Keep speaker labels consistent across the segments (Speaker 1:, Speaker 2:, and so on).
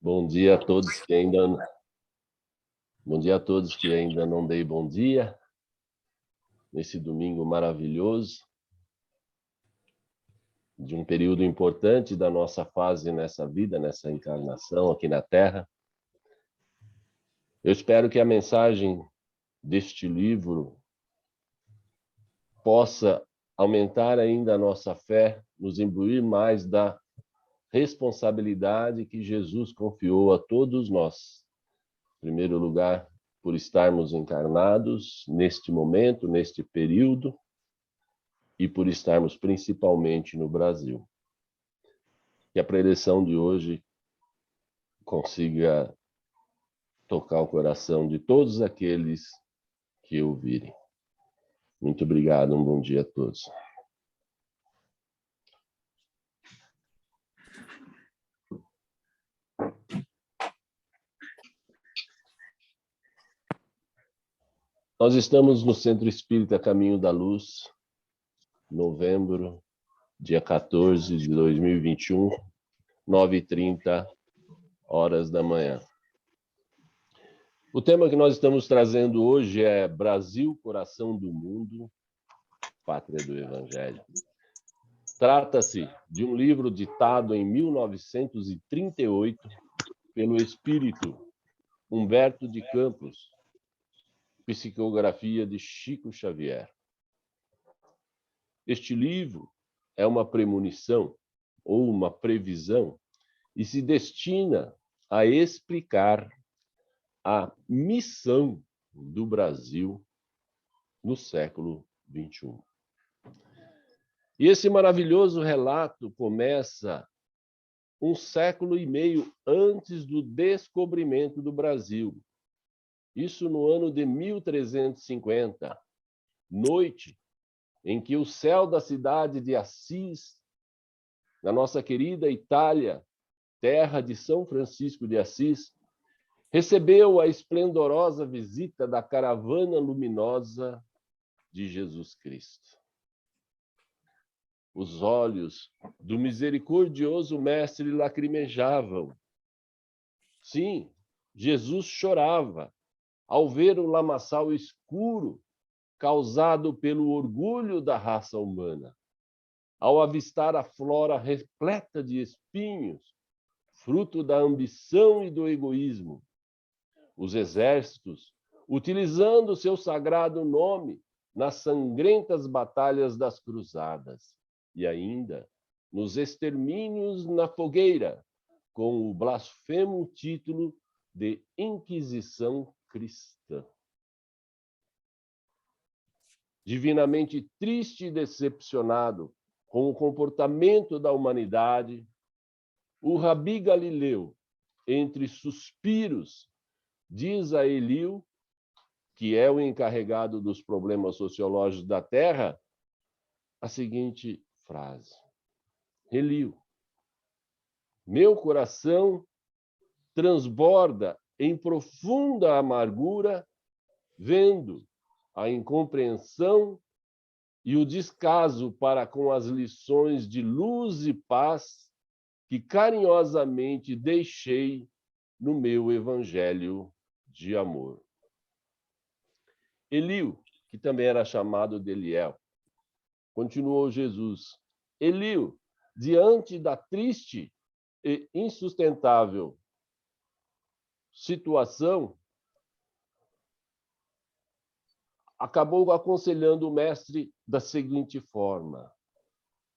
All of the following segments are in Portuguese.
Speaker 1: Bom dia a todos que ainda não dei bom dia nesse domingo maravilhoso de um período importante da nossa fase nessa vida, nessa encarnação aqui na Terra. Eu espero que a mensagem deste livro possa aumentar ainda a nossa fé, nos imbuir mais da responsabilidade que Jesus confiou a todos nós. Em primeiro lugar, por estarmos encarnados neste momento, neste período, e por estarmos principalmente no Brasil. Que a preleção de hoje consiga tocar o coração de todos aqueles que ouvirem. Muito obrigado, um bom dia a todos. Nós estamos no Centro Espírita Caminho da Luz, novembro, dia 14 de 2021, 9h30 da manhã. O tema que nós estamos trazendo hoje é Brasil, coração do mundo, pátria do Evangelho. Trata-se de um livro ditado em 1938 pelo espírito Humberto de Campos, psicografia de Chico Xavier. Este livro é uma premonição ou uma previsão e se destina a explicar a missão do Brasil no século XXI. E esse maravilhoso relato começa 1,5 séculos antes do descobrimento do Brasil. Isso no ano de 1350, noite em que o céu da cidade de Assis, na nossa querida Itália, terra de São Francisco de Assis, recebeu a esplendorosa visita da caravana luminosa de Jesus Cristo. Os olhos do misericordioso mestre lacrimejavam. Sim, Jesus chorava ao ver o lamaçal escuro causado pelo orgulho da raça humana, ao avistar a flora repleta de espinhos, fruto da ambição e do egoísmo. Os exércitos, utilizando seu sagrado nome nas sangrentas batalhas das cruzadas, e ainda nos extermínios na fogueira, com o blasfemo título de Inquisição Cristã. Divinamente triste e decepcionado com o comportamento da humanidade, o Rabi Galileu, entre suspiros, diz a Eliu, que é o encarregado dos problemas sociológicos da Terra, a seguinte frase: Eliu, meu coração transborda em profunda amargura, vendo a incompreensão e o descaso para com as lições de luz e paz que carinhosamente deixei no meu evangelho de amor. Eliu, que também era chamado de Eliel, continuou Jesus: Eliu, diante da triste e insustentável situação, acabou aconselhando o mestre da seguinte forma: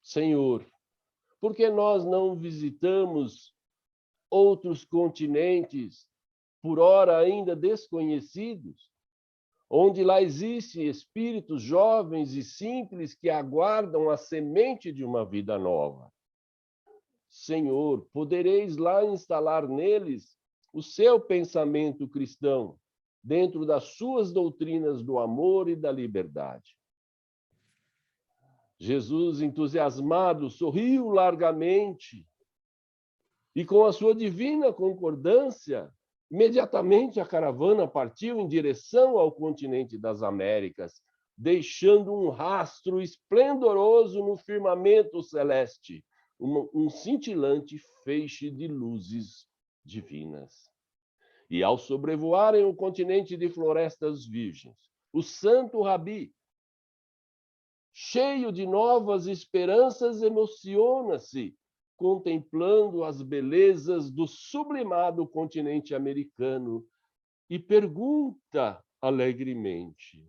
Speaker 1: Senhor, por que nós não visitamos outros continentes, por ora ainda desconhecidos, onde lá existem espíritos jovens e simples que aguardam a semente de uma vida nova? Senhor, podereis lá instalar neles o seu pensamento cristão, dentro das suas doutrinas do amor e da liberdade. Jesus, entusiasmado, sorriu largamente e, com a sua divina concordância, imediatamente a caravana partiu em direção ao continente das Américas, deixando um rastro esplendoroso no firmamento celeste, um cintilante feixe de luzes divinas. E ao sobrevoarem o continente de florestas virgens, o santo Rabi, cheio de novas esperanças, emociona-se, contemplando as belezas do sublimado continente americano e pergunta alegremente: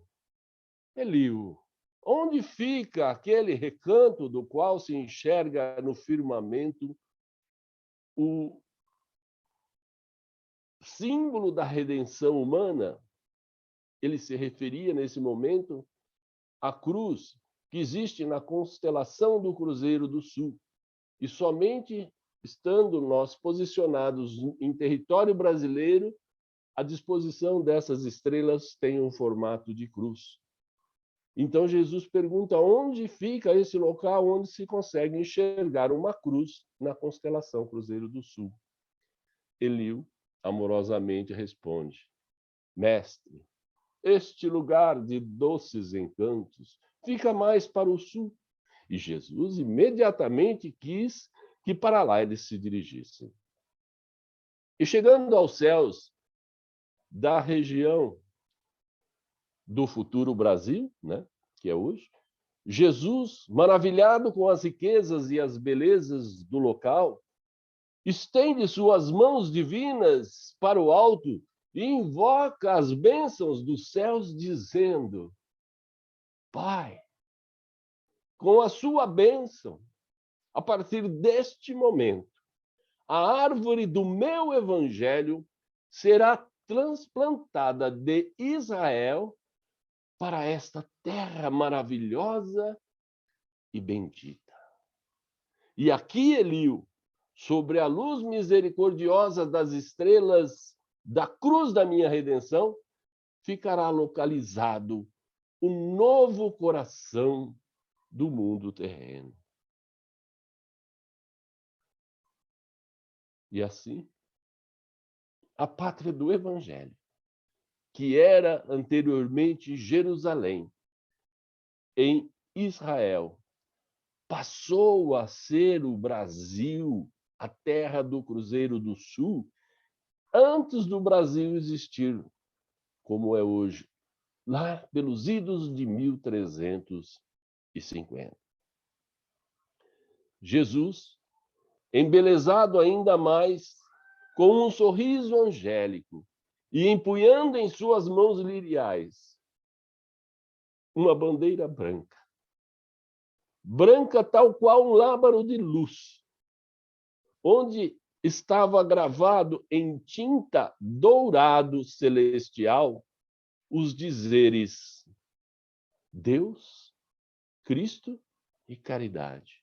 Speaker 1: Eliu, onde fica aquele recanto do qual se enxerga no firmamento o símbolo da redenção humana? Ele se referia nesse momento à cruz que existe na constelação do Cruzeiro do Sul. E somente estando nós posicionados em território brasileiro, a disposição dessas estrelas tem um formato de cruz. Então Jesus pergunta onde fica esse local onde se consegue enxergar uma cruz na constelação Cruzeiro do Sul. Eliu amorosamente responde: Mestre, este lugar de doces encantos fica mais para o sul. E Jesus imediatamente quis que para lá eles se dirigissem. E chegando aos céus da região do futuro Brasil, né, que é hoje, Jesus, maravilhado com as riquezas e as belezas do local, estende suas mãos divinas para o alto e invoca as bênçãos dos céus, dizendo: Pai, com a sua bênção, a partir deste momento, a árvore do meu evangelho será transplantada de Israel para esta terra maravilhosa e bendita. E aqui, Eliu, sobre a luz misericordiosa das estrelas da cruz da minha redenção, ficará localizado o novo coração do mundo terreno. E assim, a pátria do Evangelho, que era anteriormente Jerusalém, em Israel, passou a ser o Brasil, a terra do Cruzeiro do Sul, antes do Brasil existir, como é hoje, lá pelos idos de 1350. Jesus, embelezado ainda mais, com um sorriso angélico e empunhando em suas mãos liriais uma bandeira branca, branca tal qual um lábaro de luz, onde estava gravado em tinta dourado celestial os dizeres Deus, Cristo e caridade.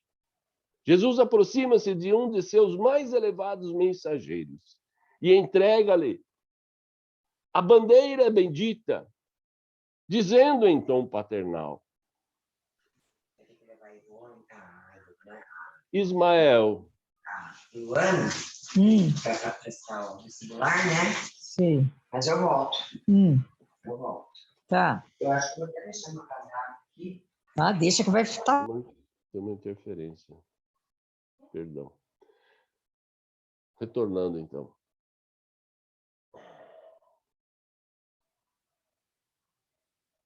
Speaker 1: Jesus aproxima-se de um de seus mais elevados mensageiros e entrega-lhe a bandeira bendita, dizendo em tom paternal: Ismael.
Speaker 2: Do ano, para prestar o vestibular, né?
Speaker 3: Sim.
Speaker 2: Mas eu volto. Eu volto.
Speaker 3: Tá.
Speaker 2: Eu acho que vou até deixar meu casaco aqui.
Speaker 3: Ah, deixa que vai ficar.
Speaker 1: Tem uma interferência. Perdão. Retornando, então.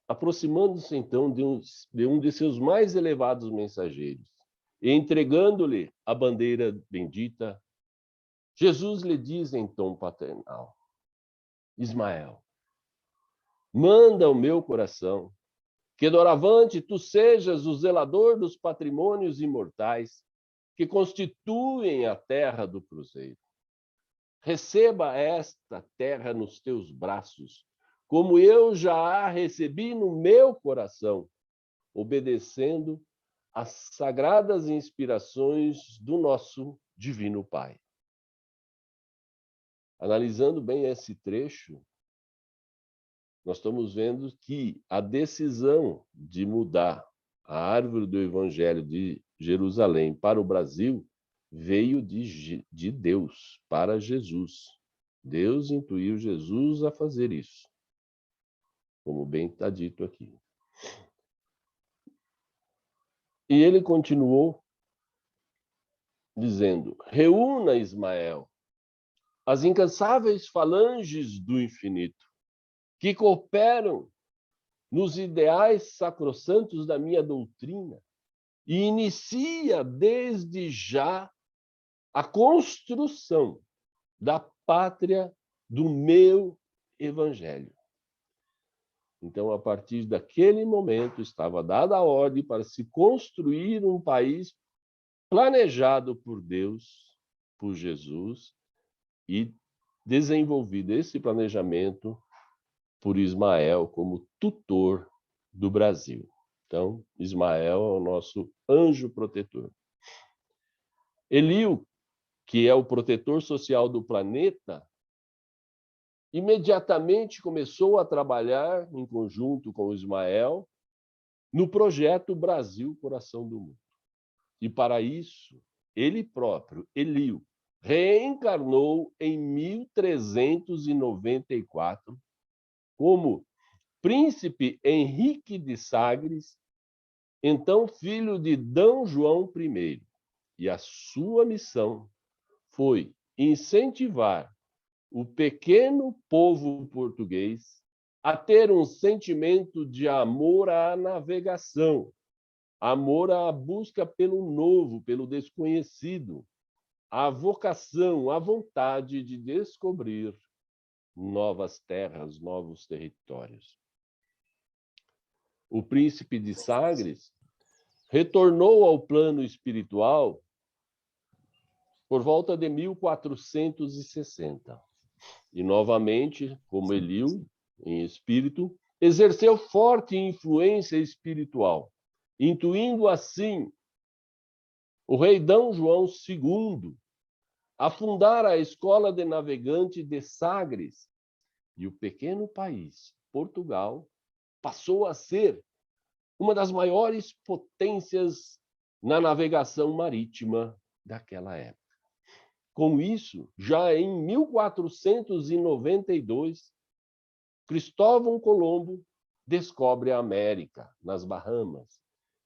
Speaker 1: Aproximando-se, então, de um de seus mais elevados mensageiros e entregando-lhe a bandeira bendita, Jesus lhe diz em tom paternal: Ismael, manda o meu coração que doravante tu sejas o zelador dos patrimônios imortais que constituem a terra do Cruzeiro. Receba esta terra nos teus braços, como eu já a recebi no meu coração, obedecendo às sagradas inspirações do nosso Divino Pai. Analisando bem esse trecho, nós estamos vendo que a decisão de mudar a árvore do Evangelho de Jerusalém para o Brasil veio de Deus, para Jesus. Deus intuiu Jesus a fazer isso, como bem está dito aqui. E ele continuou dizendo: reúna Ismael as incansáveis falanges do infinito, que cooperam nos ideais sacrossantos da minha doutrina e inicia desde já a construção da pátria do meu evangelho. Então, a partir daquele momento, estava dada a ordem para se construir um país planejado por Deus, por Jesus, e desenvolvido esse planejamento por Ismael como tutor do Brasil. Então, Ismael é o nosso anjo protetor. Eliu, que é o protetor social do planeta, imediatamente começou a trabalhar em conjunto com Ismael no projeto Brasil, Coração do Mundo. E para isso, ele próprio, Eliu, reencarnou em 1394 como príncipe Henrique de Sagres, então filho de D. João I. E a sua missão foi incentivar o pequeno povo português a ter um sentimento de amor à navegação, amor à busca pelo novo, pelo desconhecido, a vocação, a vontade de descobrir novas terras, novos territórios. O príncipe de Sagres retornou ao plano espiritual por volta de 1460. E, novamente, como Eliu, em espírito, exerceu forte influência espiritual, intuindo assim o rei D. João II a fundar a Escola de Navegante de Sagres. E o pequeno país, Portugal, passou a ser uma das maiores potências na navegação marítima daquela época. Com isso, já em 1492, Cristóvão Colombo descobre a América, nas Bahamas.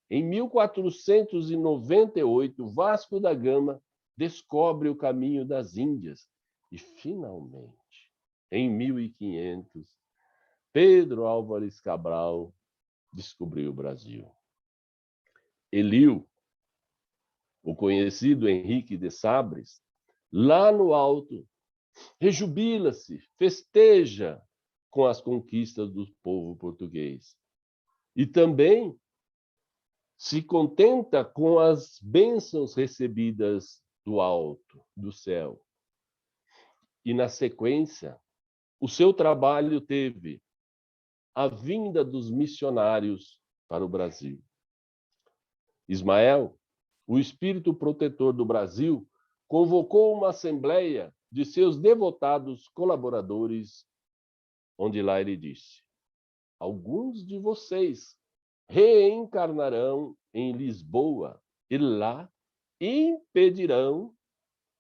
Speaker 1: Em 1498, Vasco da Gama descobre o caminho das Índias. E, finalmente, em 1500, Pedro Álvares Cabral descobriu o Brasil. Eliu, o conhecido Henrique de Sagres, lá no alto, rejubila-se, festeja com as conquistas do povo português. E também se contenta com as bênçãos recebidas do alto, do céu. E, na sequência, o seu trabalho teve a vinda dos missionários para o Brasil. Ismael, o espírito protetor do Brasil, convocou uma assembleia de seus devotados colaboradores, onde lá ele disse: alguns de vocês reencarnarão em Lisboa e lá impedirão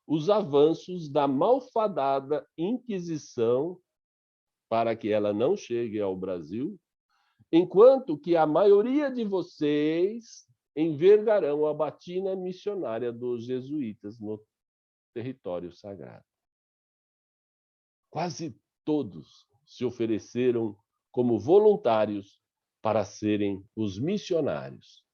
Speaker 1: os avanços da malfadada Inquisição para que ela não chegue ao Brasil, enquanto que a maioria de vocês envergarão a batina missionária dos jesuítas no território sagrado. Quase todos se ofereceram como voluntários para serem os missionários.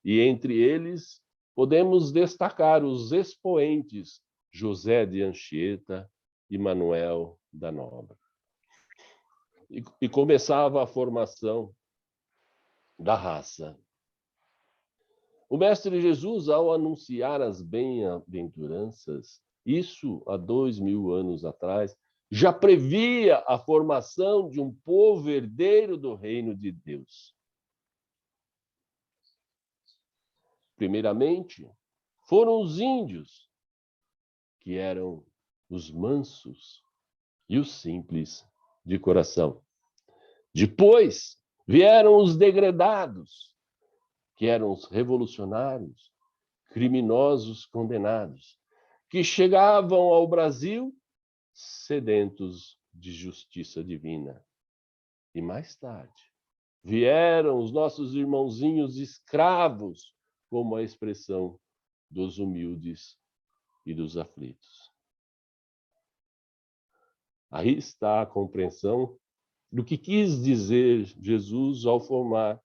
Speaker 1: E entre eles podemos destacar os expoentes José de Anchieta e Manuel da Nóbrega. E começava a formação da raça. O Mestre Jesus, ao anunciar as bem-aventuranças, isso há 2000 anos atrás, já previa a formação de um povo herdeiro do reino de Deus. Primeiramente, foram os índios, que eram os mansos e os simples de coração. Depois, vieram os degredados, que eram os revolucionários, criminosos condenados, que chegavam ao Brasil sedentos de justiça divina. E mais tarde, vieram os nossos irmãozinhos escravos, como a expressão dos humildes e dos aflitos. Aí está a compreensão do que quis dizer Jesus ao formar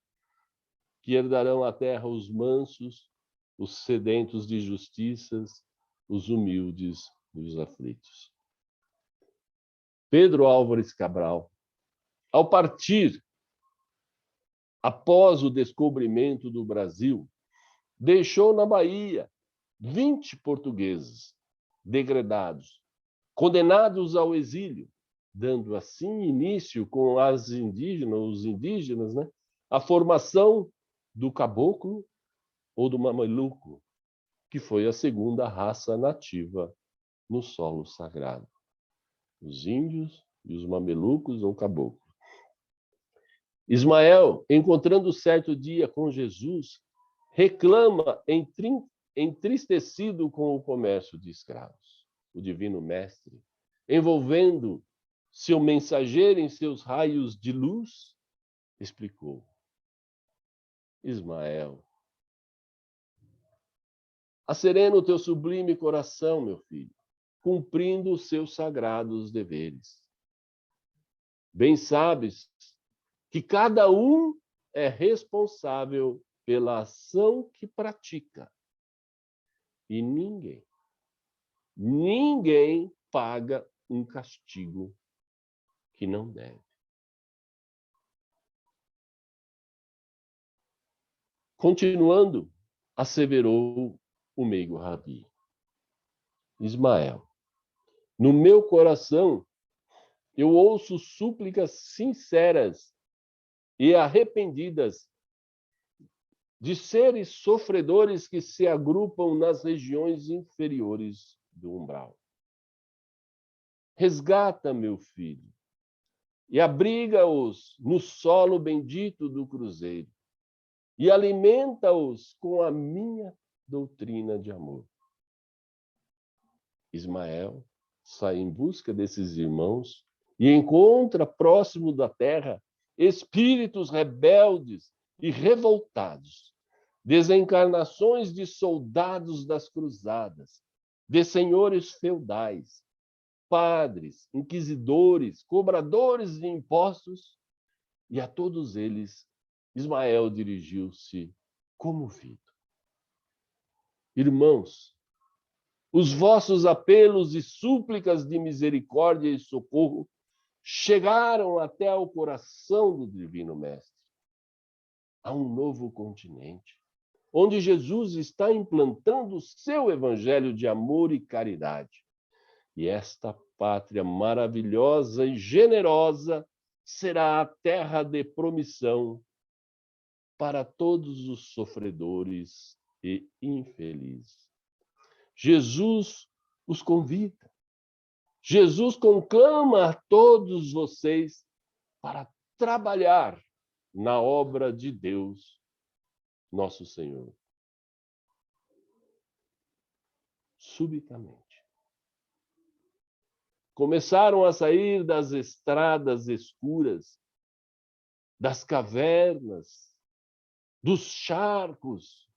Speaker 1: que herdarão a terra os mansos, os sedentos de justiças, os humildes e os aflitos. Pedro Álvares Cabral, ao partir, após o descobrimento do Brasil, deixou na Bahia 20 portugueses degredados, condenados ao exílio, dando assim início com os indígenas, né, a formação do caboclo ou do mameluco, que foi a segunda raça nativa no solo sagrado. Os índios e os mamelucos ou caboclos. Ismael, encontrando certo dia com Jesus, reclama entristecido com o comércio de escravos. O divino mestre, envolvendo seu mensageiro em seus raios de luz, explicou: Ismael, acerena o teu sublime coração, meu filho, cumprindo os seus sagrados deveres. Bem sabes que cada um é responsável pela ação que pratica. E ninguém paga um castigo que não deve. Continuando, asseverou o meigo Rabi: Ismael, no meu coração eu ouço súplicas sinceras e arrependidas de seres sofredores que se agrupam nas regiões inferiores do umbral. Resgata, meu filho, e abriga-os no solo bendito do cruzeiro, e alimenta-os com a minha doutrina de amor. Ismael sai em busca desses irmãos e encontra próximo da terra espíritos rebeldes e revoltados, desencarnações de soldados das cruzadas, de senhores feudais, padres, inquisidores, cobradores de impostos, e a todos eles Ismael dirigiu-se comovido. Irmãos, os vossos apelos e súplicas de misericórdia e socorro chegaram até ao coração do Divino Mestre. Há um novo continente, onde Jesus está implantando o seu evangelho de amor e caridade. E esta pátria maravilhosa e generosa será a terra de promissão para todos os sofredores e infelizes. Jesus os convida. Jesus conclama a todos vocês para trabalhar na obra de Deus, nosso Senhor. Subitamente, começaram a sair das estradas escuras, das cavernas, dos charcos,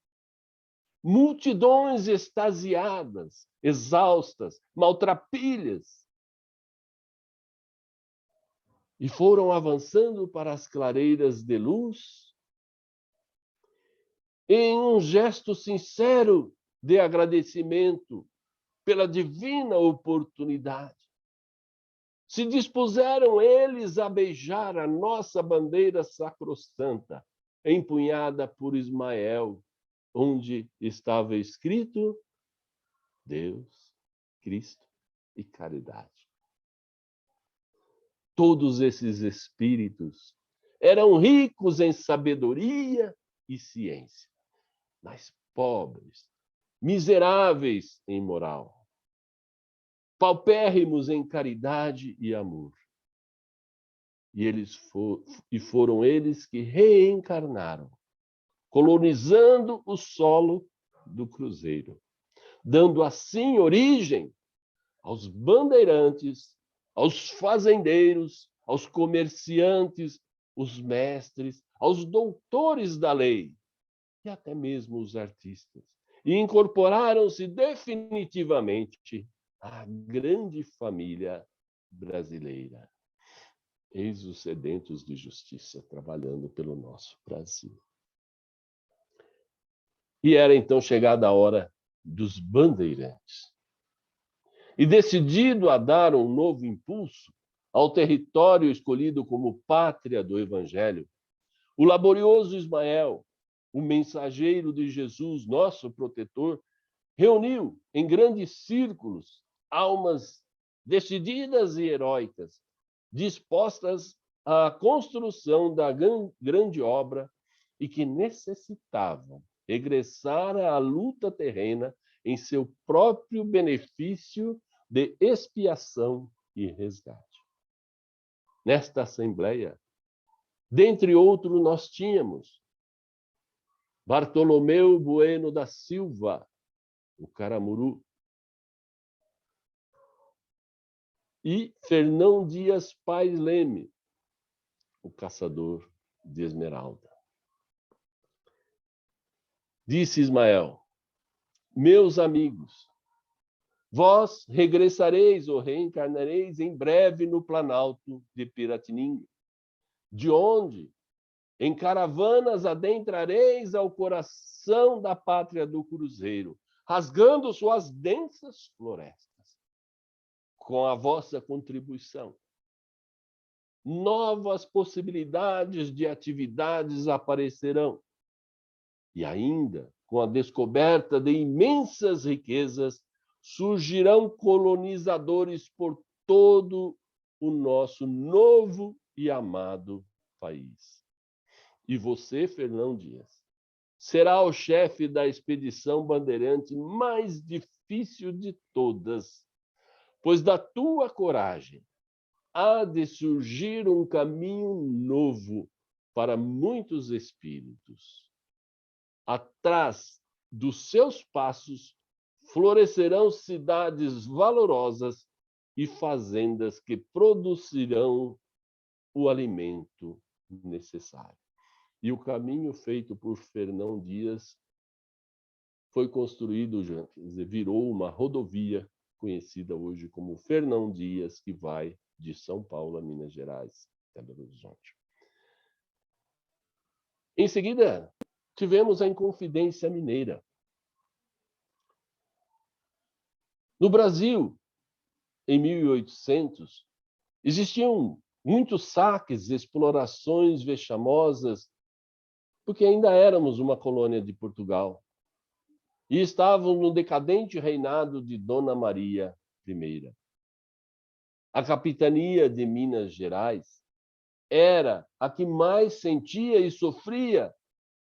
Speaker 1: multidões extasiadas, exaustas, maltrapilhas, e foram avançando para as clareiras de luz, em um gesto sincero de agradecimento pela divina oportunidade. Se dispuseram eles a beijar a nossa bandeira sacrostanta, empunhada por Ismael, onde estava escrito Deus, Cristo e caridade. Todos esses espíritos eram ricos em sabedoria e ciência, mas pobres, miseráveis em moral, paupérrimos em caridade e amor. E foram eles que reencarnaram, colonizando o solo do cruzeiro, dando assim origem aos bandeirantes, aos fazendeiros, aos comerciantes, os mestres, aos doutores da lei e até mesmo os artistas. E incorporaram-se definitivamente à grande família brasileira. Eis os sedentos de justiça trabalhando pelo nosso Brasil. E era então chegada a hora dos bandeirantes. E decidido a dar um novo impulso ao território escolhido como pátria do Evangelho, o laborioso Ismael, o mensageiro de Jesus, nosso protetor, reuniu em grandes círculos almas decididas e heróicas, dispostas à construção da grande obra e que necessitavam regressar à luta terrena em seu próprio benefício de expiação e resgate. Nesta assembleia, dentre outros, nós tínhamos Bartolomeu Bueno da Silva, o Caramuru, e Fernão Dias Pais Leme, o caçador de esmeralda. Disse Ismael: meus amigos, vós regressareis ou reencarnareis em breve no Planalto de Piratininga, de onde, em caravanas, adentrareis ao coração da pátria do Cruzeiro, rasgando suas densas florestas. Com a vossa contribuição, novas possibilidades de atividades aparecerão. E ainda, com a descoberta de imensas riquezas, surgirão colonizadores por todo o nosso novo e amado país. E você, Fernão Dias, será o chefe da expedição bandeirante mais difícil de todas, pois da tua coragem há de surgir um caminho novo para muitos espíritos. Atrás dos seus passos florescerão cidades valorosas e fazendas que produzirão o alimento necessário. E o caminho feito por Fernão Dias foi construído, virou uma rodovia conhecida hoje como Fernão Dias, que vai de São Paulo a Minas Gerais, até Belo Horizonte. Em seguida, tivemos a Inconfidência Mineira. No Brasil, em 1800, existiam muitos saques, explorações vexamosas, porque ainda éramos uma colônia de Portugal. E estavam no decadente reinado de Dona Maria I. A capitania de Minas Gerais era a que mais sentia e sofria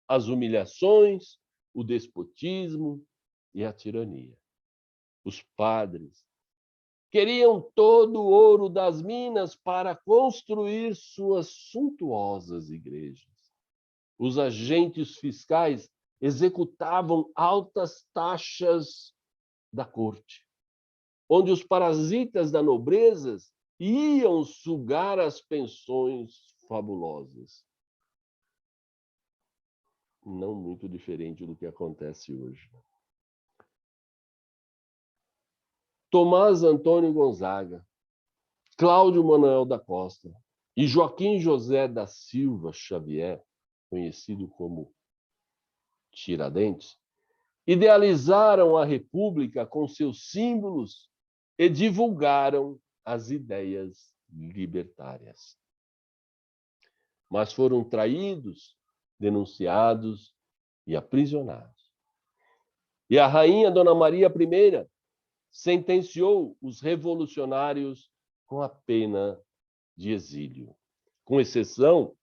Speaker 1: as humilhações, o despotismo e a tirania. Os padres queriam todo o ouro das minas para construir suas suntuosas igrejas. Os agentes fiscais executavam altas taxas da corte, onde os parasitas da nobreza iam sugar as pensões fabulosas. Não muito diferente do que acontece hoje. Tomás Antônio Gonzaga, Cláudio Manuel da Costa e Joaquim José da Silva Xavier, conhecido como Tiradentes, idealizaram a República com seus símbolos e divulgaram as ideias libertárias. Mas foram traídos, denunciados e aprisionados. E a rainha Dona Maria I sentenciou os revolucionários com a pena de exílio, com exceção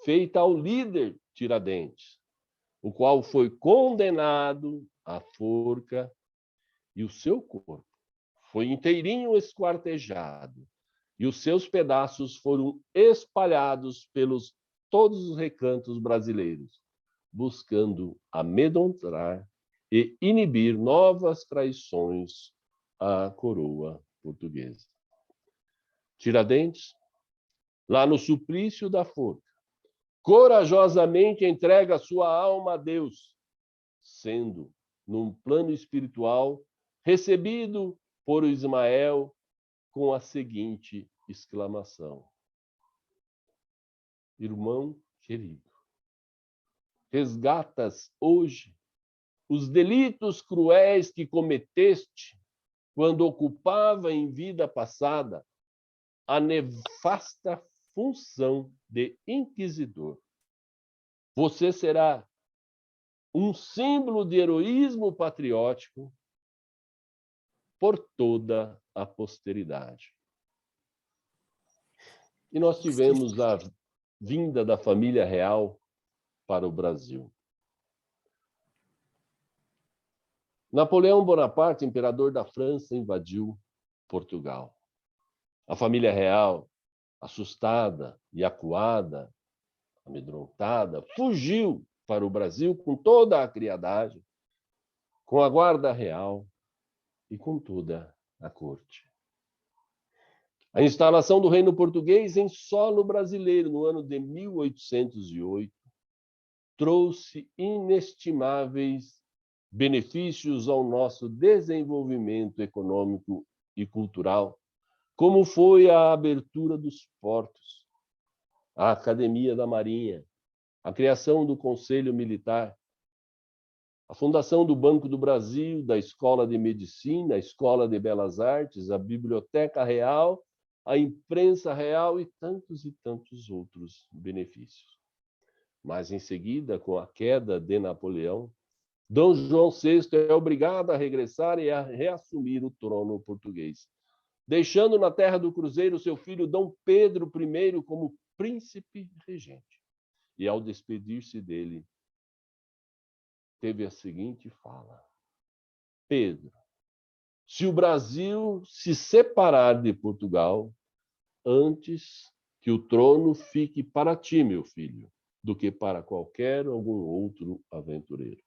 Speaker 1: feita ao líder Tiradentes, o qual foi condenado à forca e o seu corpo foi inteirinho esquartejado e os seus pedaços foram espalhados pelos todos os recantos brasileiros, buscando amedrontar e inibir novas traições à coroa portuguesa. Tiradentes, lá no suplício da forca, corajosamente entrega sua alma a Deus, sendo, num plano espiritual, recebido por Ismael com a seguinte exclamação: irmão querido, resgatas hoje os delitos cruéis que cometeste quando ocupava em vida passada a nefasta função de inquisidor. Você será um símbolo de heroísmo patriótico por toda a posteridade. E nós tivemos a vinda da família real para o Brasil. Napoleão Bonaparte, imperador da França, invadiu Portugal. A família real, assustada e acuada, amedrontada, fugiu para o Brasil com toda a criadagem, com a guarda real e com toda a corte. A instalação do reino português em solo brasileiro no ano de 1808 trouxe inestimáveis benefícios ao nosso desenvolvimento econômico e cultural, como foi a abertura dos portos, a Academia da Marinha, a criação do Conselho Militar, a fundação do Banco do Brasil, da Escola de Medicina, a Escola de Belas Artes, a Biblioteca Real, a Imprensa Real e tantos outros benefícios. Mas, em seguida, com a queda de Napoleão, Dom João VI é obrigado a regressar e a reassumir o trono português, deixando na terra do Cruzeiro seu filho Dom Pedro I como príncipe regente. E, ao despedir-se dele, teve a seguinte fala: Pedro, se o Brasil se separar de Portugal, antes que o trono fique para ti, meu filho, do que para algum outro aventureiro.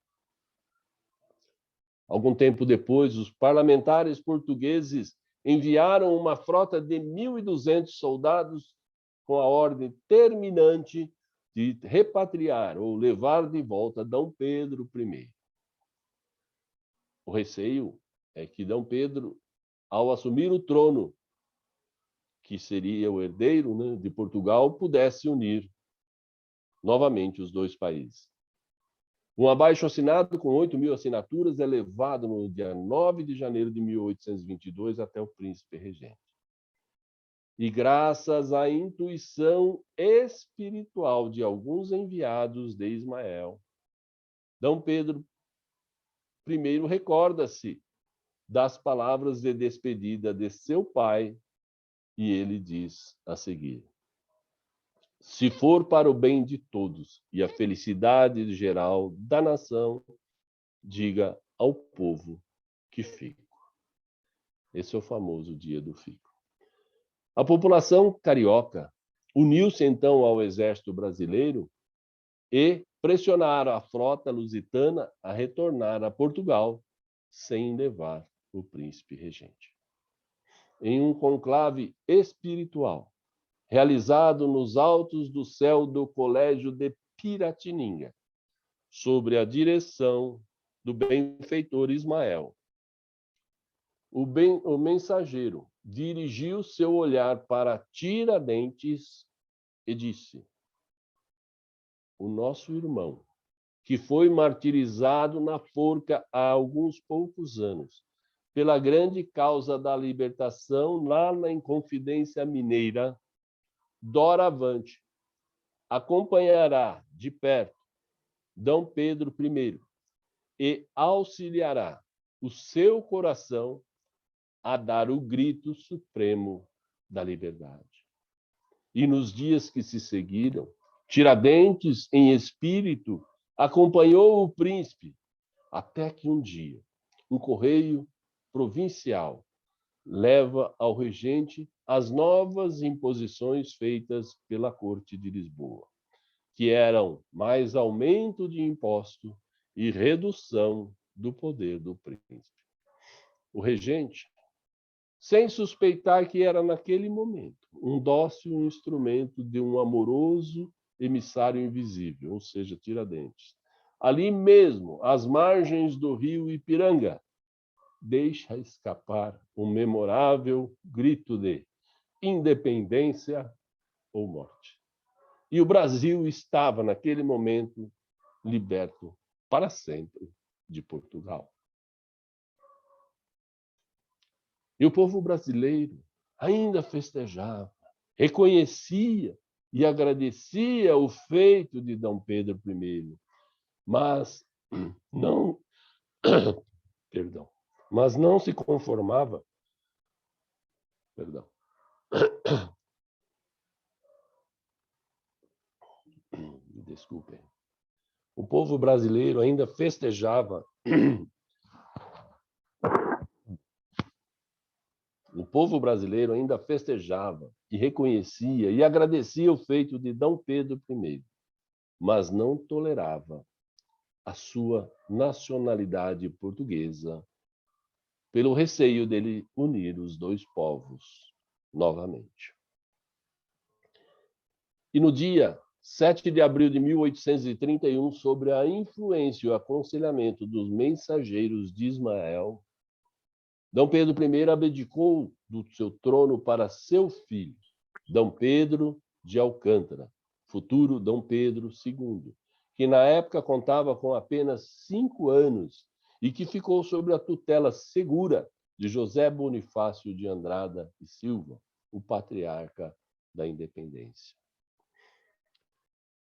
Speaker 1: Algum tempo depois, os parlamentares portugueses enviaram uma frota de 1.200 soldados com a ordem terminante de repatriar ou levar de volta Dom Pedro I. O receio é que Dom Pedro, ao assumir o trono, que seria o herdeiro, né, de Portugal, pudesse unir novamente os dois países. Um abaixo-assinado com 8.000 assinaturas é levado no dia 9 de janeiro de 1822 até o príncipe regente. E graças à intuição espiritual de alguns enviados de Ismael, Dom Pedro I recorda-se das palavras de despedida de seu pai, e ele diz a seguir: se for para o bem de todos e a felicidade geral da nação, diga ao povo que fico. Esse é o famoso dia do fico. A população carioca uniu-se então ao exército brasileiro e pressionaram a frota lusitana a retornar a Portugal sem levar o príncipe regente. Em um conclave espiritual, realizado nos altos do céu do Colégio de Piratininga, sob a direção do benfeitor Ismael, o mensageiro dirigiu seu olhar para Tiradentes e disse: o nosso irmão, que foi martirizado na forca há alguns poucos anos, pela grande causa da libertação lá na Inconfidência Mineira, doravante, acompanhará de perto Dom Pedro I e auxiliará o seu coração a dar o grito supremo da liberdade. E nos dias que se seguiram, Tiradentes, em espírito, acompanhou o príncipe, até que um dia um correio provincial leva ao regente as novas imposições feitas pela Corte de Lisboa, que eram mais aumento de imposto e redução do poder do príncipe. O regente, sem suspeitar que era naquele momento um dócil instrumento de um amoroso emissário invisível, ou seja, Tiradentes, ali mesmo, às margens do rio Ipiranga, deixa escapar um memorável grito de independência ou morte. E o Brasil estava, naquele momento, liberto para sempre de Portugal. E o povo brasileiro ainda festejava, reconhecia e agradecia o feito de Dom Pedro I, mas não, perdão, mas não se conformava, perdão, desculpem. O povo brasileiro ainda festejava. O povo brasileiro ainda festejava e reconhecia e agradecia o feito de Dom Pedro I, mas não tolerava a sua nacionalidade portuguesa pelo receio dele unir os dois povos novamente. E no dia 7 de abril de 1831, sobre a influência e o aconselhamento dos mensageiros de Ismael, Dom Pedro I abdicou do seu trono para seu filho, Dom Pedro de Alcântara, futuro Dom Pedro II, que na época contava com apenas 5 anos e que ficou sob a tutela segura de José Bonifácio de Andrada e Silva, o patriarca da independência.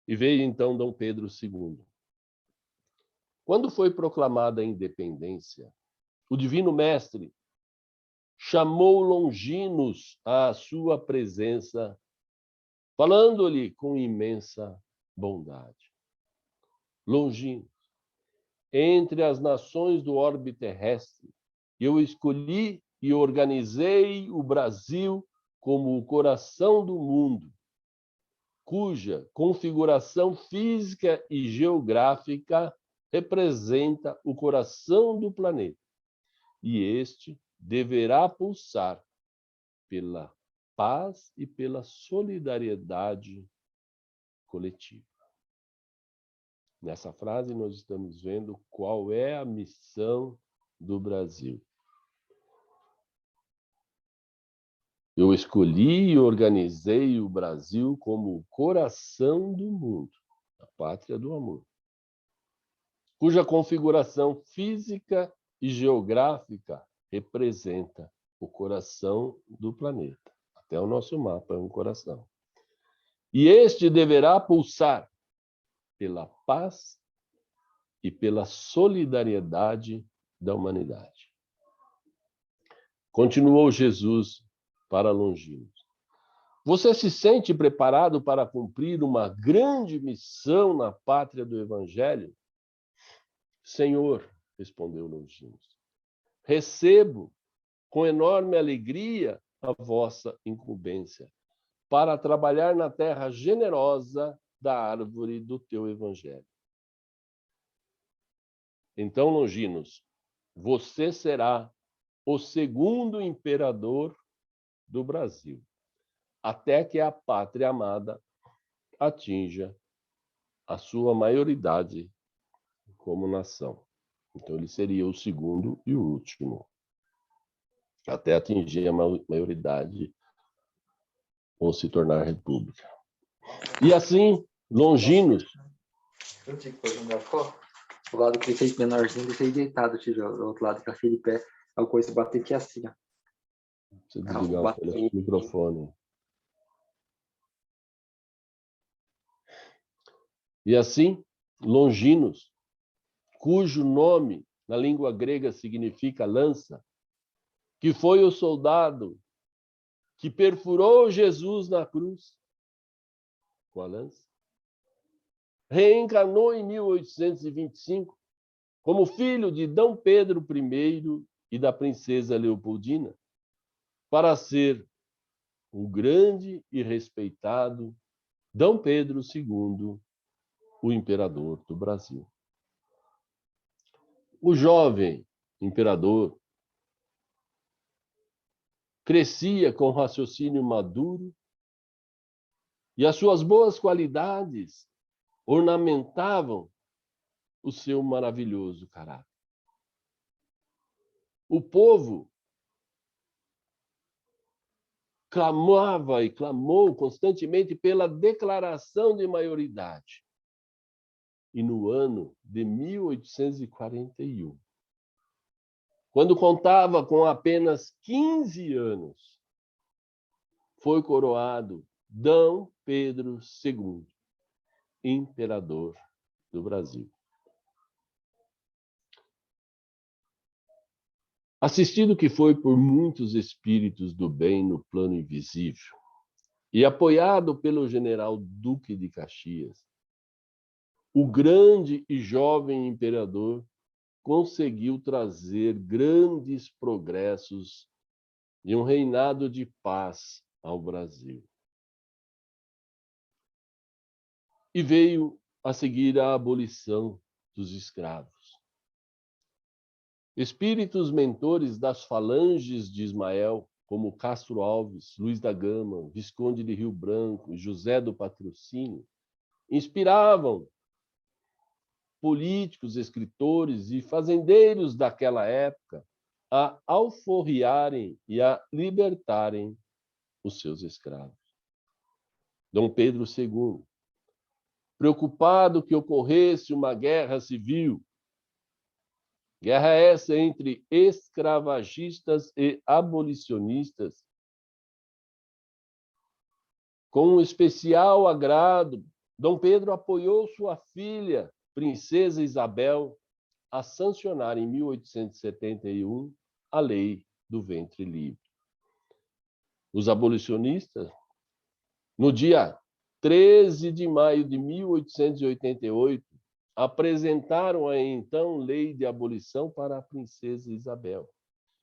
Speaker 1: E veio então Dom Pedro II. Quando foi proclamada a independência, o Divino Mestre chamou Longinos à sua presença, falando-lhe com imensa bondade. Longinos, entre as nações do orbe terrestre, eu escolhi e organizei o Brasil como o coração do mundo, cuja configuração física e geográfica representa o coração do planeta. E este deverá pulsar pela paz e pela solidariedade coletiva. Nessa frase, nós estamos vendo qual é a missão do Brasil. Eu escolhi e organizei o Brasil como o coração do mundo, a pátria do amor, cuja configuração física e geográfica representa o coração do planeta. Até o nosso mapa é um coração. E este deverá pulsar pela paz e pela solidariedade da humanidade. Continuou Jesus para Longinos. Você se sente preparado para cumprir uma grande missão na pátria do Evangelho? Senhor, respondeu Longinos, recebo com enorme alegria a vossa incumbência para trabalhar na terra generosa da árvore do teu Evangelho. Então, Longinos, você será o segundo imperador do Brasil, até que a pátria amada atinja a sua maioridade como nação. Então, ele seria o segundo e o último, até atingir a maioridade ou se tornar república. E assim, Longinos...
Speaker 4: Eu tinha que fazer um garfo. O lado que ele fez menorzinho, deixei deitado, tijolo. O outro lado que eu achei de pé, a coisa bater aqui assim, ó.
Speaker 1: Você desligar o microfone. E assim, Longinos, cujo nome na língua grega significa lança, que foi o soldado que perfurou Jesus na cruz com a lança, reencarnou em 1825 como filho de Dom Pedro I e da princesa Leopoldina, para ser o grande e respeitado Dom Pedro II, o imperador do Brasil. O jovem imperador crescia com raciocínio maduro e as suas boas qualidades ornamentavam o seu maravilhoso caráter. O povo clamava e clamou constantemente pela declaração de maioridade. E no ano de 1841, quando contava com apenas 15 anos, foi coroado D. Pedro II, imperador do Brasil. Assistido que foi por muitos espíritos do bem no plano invisível e apoiado pelo general Duque de Caxias, o grande e jovem imperador conseguiu trazer grandes progressos e um reinado de paz ao Brasil. E veio a seguir a abolição dos escravos. Espíritos mentores das falanges de Ismael, como Castro Alves, Luiz da Gama, Visconde de Rio Branco, José do Patrocínio, inspiravam políticos, escritores e fazendeiros daquela época a alforriarem e a libertarem os seus escravos. Dom Pedro II, preocupado que ocorresse uma guerra civil, guerra essa entre escravagistas e abolicionistas, com um especial agrado, Dom Pedro apoiou sua filha, Princesa Isabel, a sancionar em 1871 a Lei do Ventre Livre. Os abolicionistas, no dia 13 de maio de 1888, apresentaram a então lei de abolição para a princesa Isabel,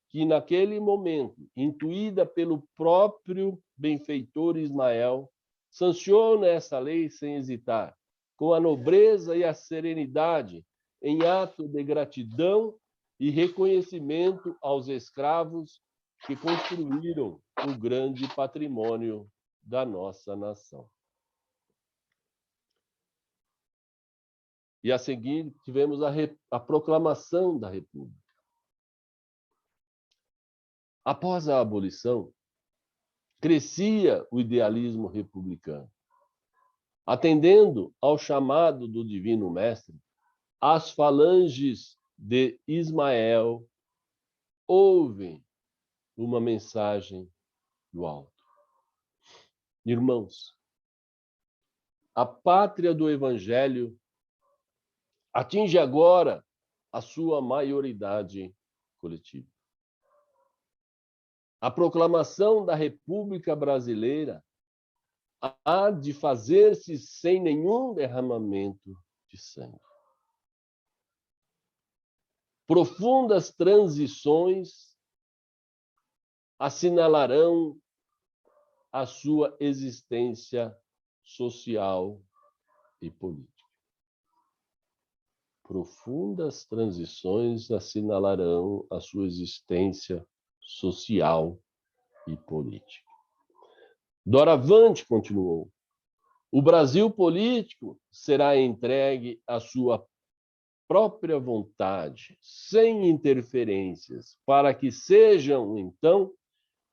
Speaker 1: que naquele momento, intuída pelo próprio benfeitor Ismael, sanciona essa lei sem hesitar, com a nobreza e a serenidade, em ato de gratidão e reconhecimento aos escravos que construíram o grande patrimônio da nossa nação. E a seguir tivemos a proclamação da República. Após a abolição, crescia o idealismo republicano. Atendendo ao chamado do Divino Mestre, as falanges de Ismael ouvem uma mensagem do alto. Irmãos, a pátria do Evangelho atinge agora a sua maioridade coletiva. A proclamação da República Brasileira há de fazer-se sem nenhum derramamento de sangue. Profundas transições assinalarão a sua existência social e política. Profundas transições assinalarão a sua existência social e política. Doravante continuou: o Brasil político será entregue à sua própria vontade, sem interferências, para que sejam, então,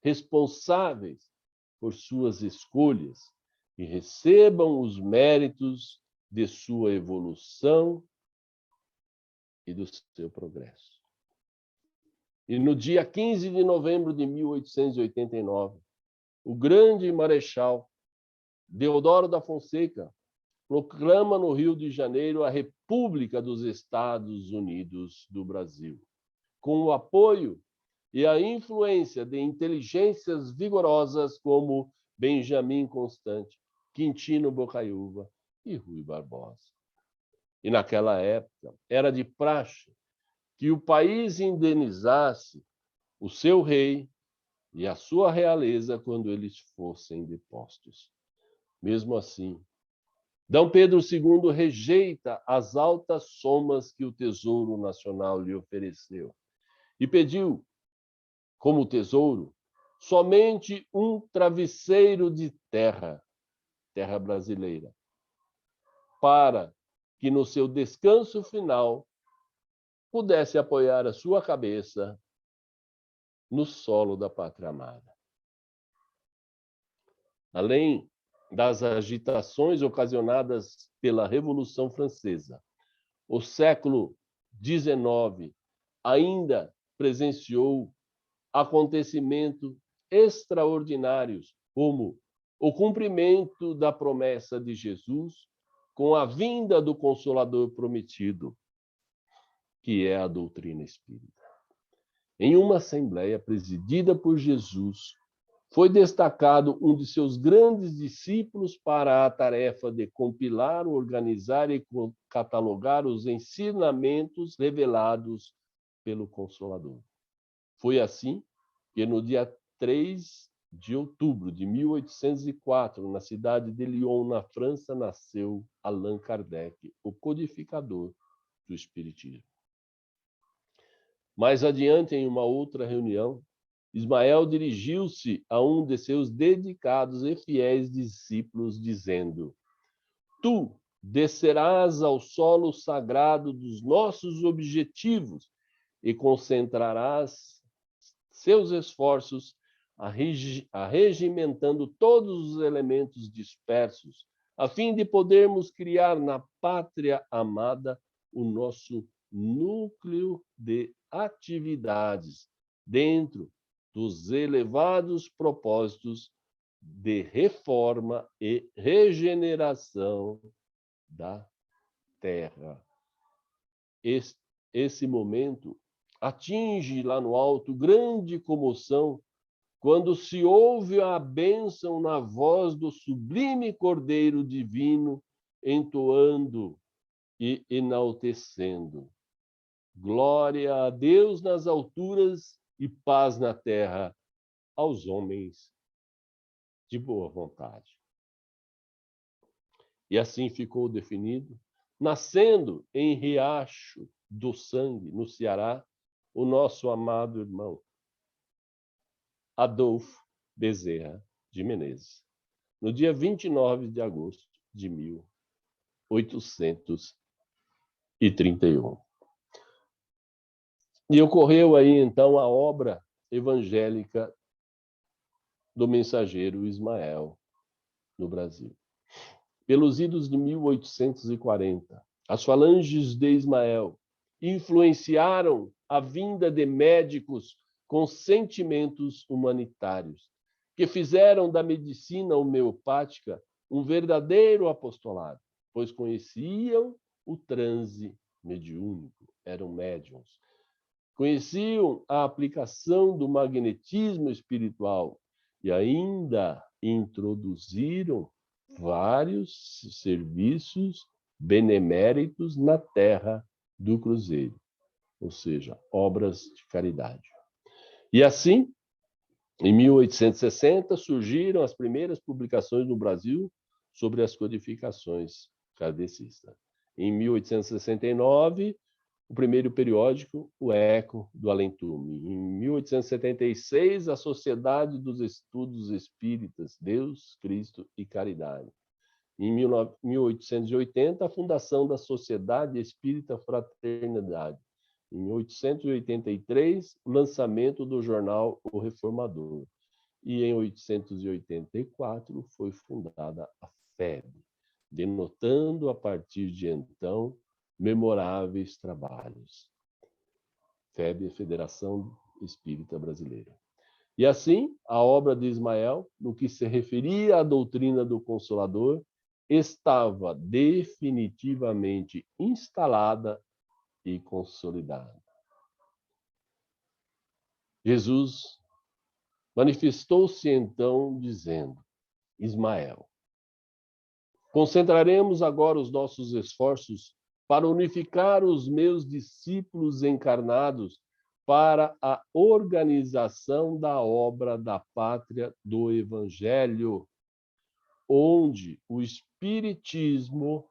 Speaker 1: responsáveis por suas escolhas e recebam os méritos de sua evolução e do seu progresso. E no dia 15 de novembro de 1889, o grande marechal Deodoro da Fonseca proclama no Rio de Janeiro a República dos Estados Unidos do Brasil, com o apoio e a influência de inteligências vigorosas como Benjamin Constant, Quintino Bocaiúva e Rui Barbosa. E naquela época era de praxe que o país indenizasse o seu rei e a sua realeza quando eles fossem depostos. Mesmo assim, D. Pedro II rejeita as altas somas que o Tesouro Nacional lhe ofereceu e pediu, como tesouro, somente um travesseiro de terra brasileira, para que no seu descanso final pudesse apoiar a sua cabeça no solo da pátria amada. Além das agitações ocasionadas pela Revolução Francesa, o século XIX ainda presenciou acontecimentos extraordinários, como o cumprimento da promessa de Jesus com a vinda do Consolador prometido, que é a doutrina espírita. Em uma assembleia presidida por Jesus, foi destacado um de seus grandes discípulos para a tarefa de compilar, organizar e catalogar os ensinamentos revelados pelo Consolador. Foi assim que, no dia 3 de outubro de 1804, na cidade de Lyon, na França, nasceu Allan Kardec, o codificador do Espiritismo. Mais adiante, em uma outra reunião, Ismael dirigiu-se a um de seus dedicados e fiéis discípulos, dizendo: Tu descerás ao solo sagrado dos nossos objetivos e concentrarás seus esforços arregimentando todos os elementos dispersos, a fim de podermos criar na pátria amada o nosso núcleo de atividades dentro dos elevados propósitos de reforma e regeneração da Terra. Esse momento atinge lá no alto grande comoção quando se ouve a bênção na voz do sublime Cordeiro Divino entoando e enaltecendo: glória a Deus nas alturas e paz na terra aos homens de boa vontade. E assim ficou definido, nascendo em Riacho do Sangue, no Ceará, o nosso amado irmão Adolfo Bezerra de Menezes, no dia 29 de agosto de 1831. E ocorreu aí, então, a obra evangélica do mensageiro Ismael no Brasil. Pelos idos de 1840, as falanges de Ismael influenciaram a vinda de médicos com sentimentos humanitários, que fizeram da medicina homeopática um verdadeiro apostolado, pois conheciam o transe mediúnico, eram médiuns. Conheciam a aplicação do magnetismo espiritual e ainda introduziram vários serviços beneméritos na terra do Cruzeiro, ou seja, obras de caridade. E assim, em 1860, surgiram as primeiras publicações no Brasil sobre as codificações kardecistas. Em 1869, o primeiro periódico, O Eco do Além-Túmulo. Em 1876, a Sociedade dos Estudos Espíritas, Deus, Cristo e Caridade. Em 1880, a fundação da Sociedade Espírita Fraternidade. Em 1883, o lançamento do jornal O Reformador. E em 1884, foi fundada a FEB, denotando, a partir de então, memoráveis trabalhos. FEB, Federação Espírita Brasileira. E assim, a obra de Ismael, no que se referia à doutrina do Consolador, estava definitivamente instalada e consolidada. Jesus manifestou-se então dizendo: Ismael, concentraremos agora os nossos esforços para unificar os meus discípulos encarnados para a organização da obra da pátria do Evangelho, onde o Espiritismo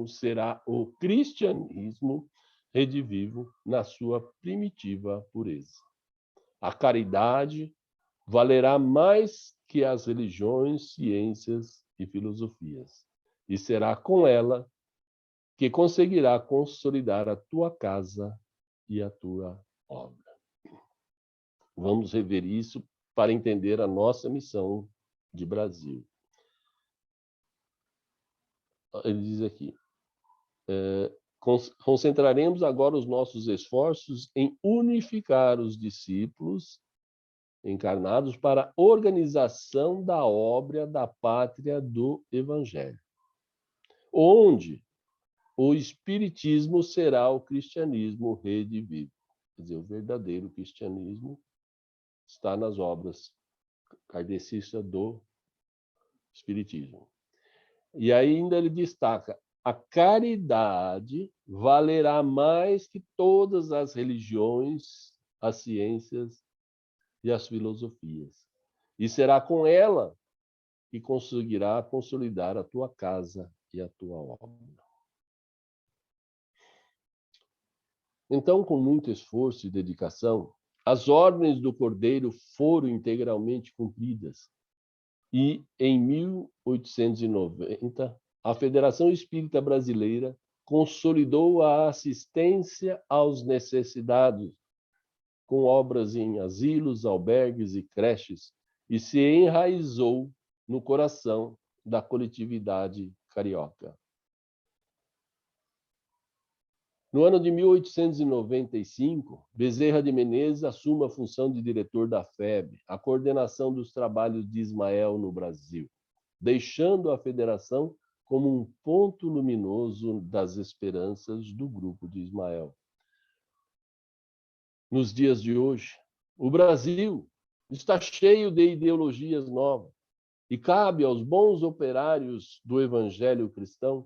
Speaker 1: será o cristianismo redivivo na sua primitiva pureza. A caridade valerá mais que as religiões, ciências e filosofias, e será com ela que conseguirá consolidar a tua casa e a tua obra. Vamos rever isso para entender a nossa missão de Brasil. Ele diz aqui, concentraremos agora os nossos esforços em unificar os discípulos encarnados para a organização da obra da pátria do Evangelho, onde o Espiritismo será o cristianismo redivivo. Quer dizer, o verdadeiro cristianismo está nas obras kardecistas do Espiritismo. E ainda ele destaca: a caridade valerá mais que todas as religiões, as ciências e as filosofias. E será com ela que conseguirá consolidar a tua casa e a tua obra. Então, com muito esforço e dedicação, as ordens do Cordeiro foram integralmente cumpridas. E, em 1890, a Federação Espírita Brasileira consolidou a assistência aos necessitados, com obras em asilos, albergues e creches, e se enraizou no coração da coletividade carioca. No ano de 1895, Bezerra de Menezes assume a função de diretor da FEB, a coordenação dos trabalhos de Ismael no Brasil, deixando a federação como um ponto luminoso das esperanças do grupo de Ismael. Nos dias de hoje, o Brasil está cheio de ideologias novas e cabe aos bons operários do Evangelho cristão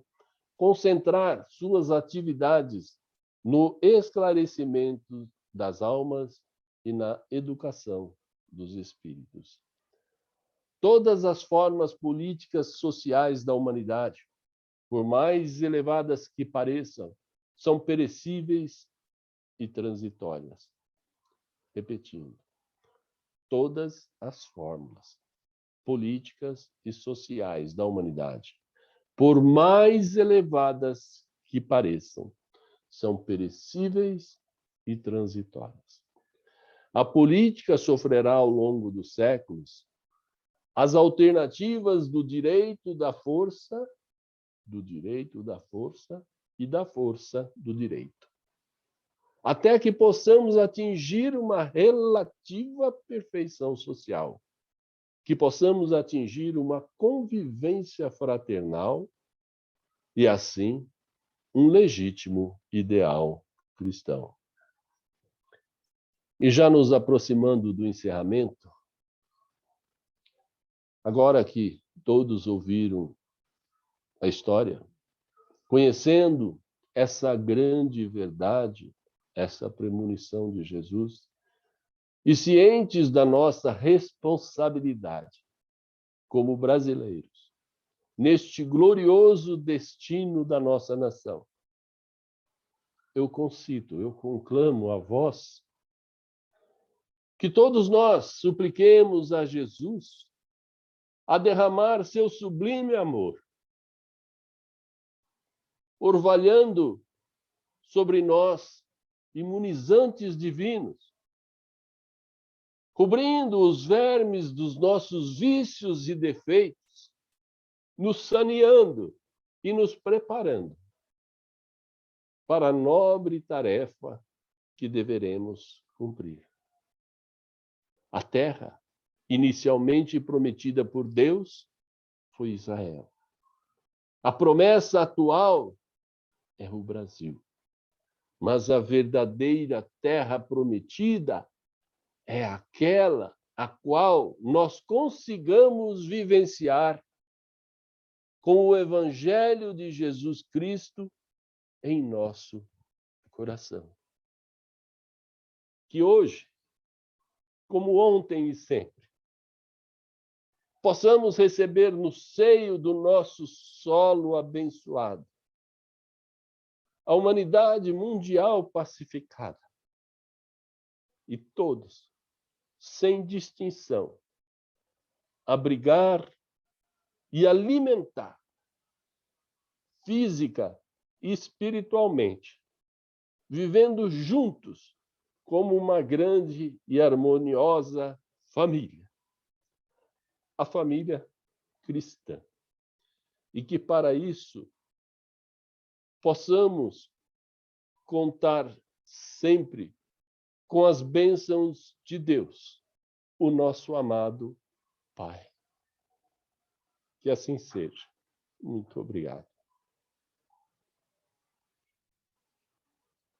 Speaker 1: concentrar suas atividades no esclarecimento das almas e na educação dos espíritos. Todas as formas políticas sociais da humanidade, por mais elevadas que pareçam, são perecíveis e transitórias. Repetindo, todas as formas políticas e sociais da humanidade, por mais elevadas que pareçam, são perecíveis e transitórias. A política sofrerá ao longo dos séculos as alternativas do direito da força e da força do direito, até que possamos atingir uma relativa perfeição social, que possamos atingir uma convivência fraternal e, assim, um legítimo ideal cristão. E já nos aproximando do encerramento, agora que todos ouviram a história, conhecendo essa grande verdade, essa premonição de Jesus, e cientes da nossa responsabilidade como brasileiros, neste glorioso destino da nossa nação, eu conclamo a vós que todos nós supliquemos a Jesus a derramar seu sublime amor, orvalhando sobre nós imunizantes divinos, cobrindo os vermes dos nossos vícios e defeitos, nos saneando e nos preparando para a nobre tarefa que deveremos cumprir. A terra, inicialmente prometida por Deus, foi Israel. A promessa atual é o Brasil. Mas a verdadeira terra prometida é aquela a qual nós consigamos vivenciar com o Evangelho de Jesus Cristo em nosso coração. Que hoje, como ontem e sempre, possamos receber no seio do nosso solo abençoado a humanidade mundial pacificada e todos, sem distinção, abrigar e alimentar física e espiritualmente vivendo juntos como uma grande e harmoniosa família, a família cristã. E que para isso possamos contar sempre com as bênçãos de Deus, o nosso amado Pai. Que assim seja. Muito obrigado.